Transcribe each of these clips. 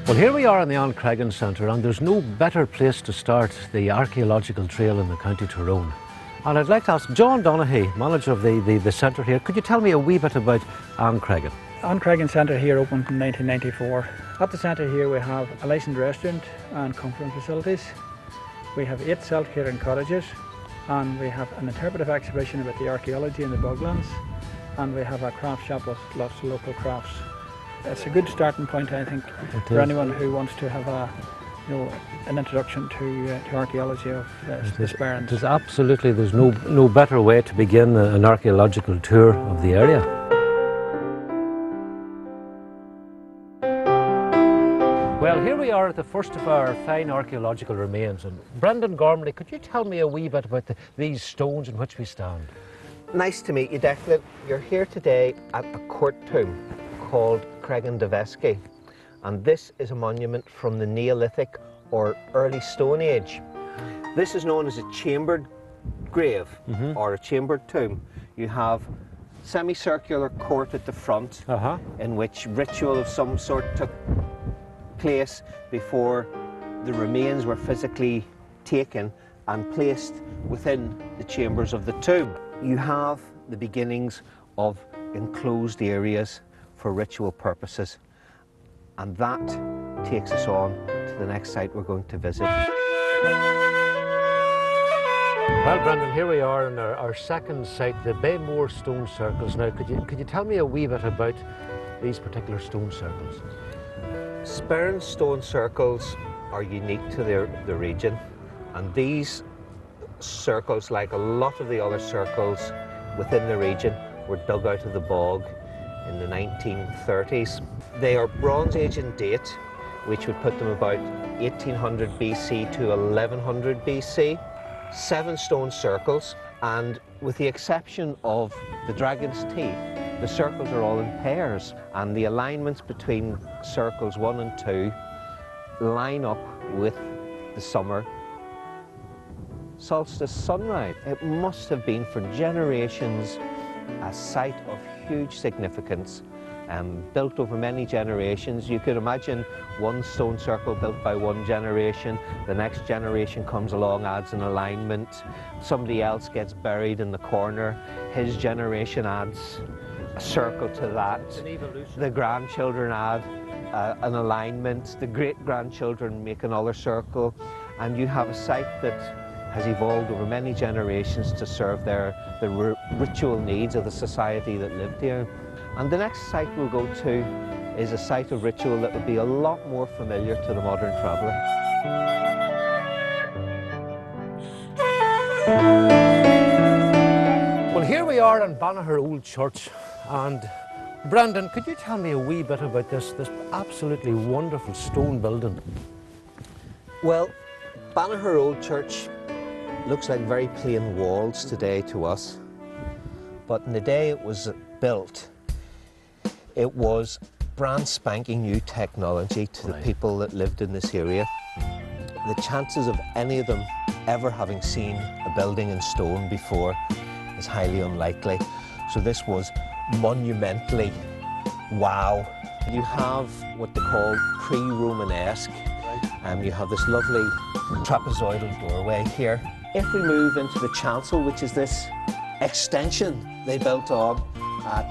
Well, here we are in the Ancreggan Centre, and there's no better place to start the archaeological trail in the County Tyrone. And I'd like to ask John Donaghy, manager of the centre here, could you tell me a wee bit about Ancreggan? Ancreggan Centre here opened in 1994. At the centre here we have a licensed restaurant and conference facilities. We have 8 self-catering cottages, and we have an interpretive exhibition about the archaeology in the boglands, and we have a craft shop with lots of local crafts. It's a good starting point, I think, for anyone who wants to have an introduction to archaeology of the Sperrins. There's absolutely, there's no better way to begin an archaeological tour of the area. Well, here we are at the first of our fine archaeological remains, and Brendan Gormley, could you tell me a wee bit about these stones in which we stand? Nice to meet you, Declan. You're here today at a court tomb called Cregan de Vesci, and this is a monument from the Neolithic or early Stone Age. This is known as a chambered grave or a chambered tomb. You have semicircular court at the front in which ritual of some sort took place before the remains were physically taken and placed within the chambers of the tomb. You have the beginnings of enclosed areas for ritual purposes, and that takes us on to the next site we're going to visit. Well, Brendan, here we are in our second site, the Baymore Stone Circles. Now, could you tell me a wee bit about these particular stone circles? Sperrin stone circles are unique to the region, and these circles, like a lot of the other circles within the region, were dug out of the bog in the 1930s. They are Bronze Age in date, which would put them about 1800 BC to 1100 BC. 7 stone circles, and with the exception of the dragon's teeth, the circles are all in pairs, and the alignments between circles 1 and 2 line up with the summer solstice sunrise. It must have been for generations a site of huge significance, built over many generations. You could imagine one stone circle built by one generation, the next generation comes along, adds an alignment, somebody else gets buried in the corner, his generation adds a circle to that, the grandchildren add an alignment, the great-grandchildren make another circle, and you have a site that has evolved over many generations to serve the ritual needs of the society that lived here. And the next site we'll go to is a site of ritual that would be a lot more familiar to the modern traveller. Well, here we are in Banagher Old Church, and Brendan, could you tell me a wee bit about this absolutely wonderful stone building? Well, Banagher Old Church looks like very plain walls today to us, but in the day it was built, it was brand spanking new technology to the people that lived in this area. The chances of any of them ever having seen a building in stone before is highly unlikely. So this was monumentally wow. You have what they call pre-Romanesque, and you have this lovely trapezoidal doorway here. If we move into the chancel, which is this extension they built on at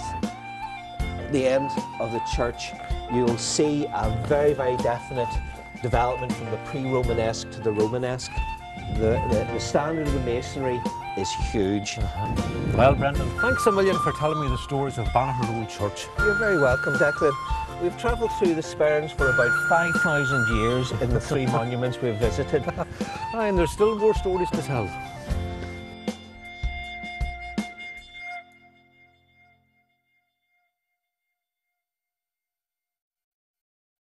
the end of the church, you'll see a very, very definite development from the pre-Romanesque to the Romanesque. The standard of the masonry is huge. Well, Brendan, thanks a million for telling me the stories of Banagher Old Church. You're very welcome, Declan. We've travelled through the Sperrins for about 5,000 years in the 3 monuments we've visited. And there's still more stories to tell.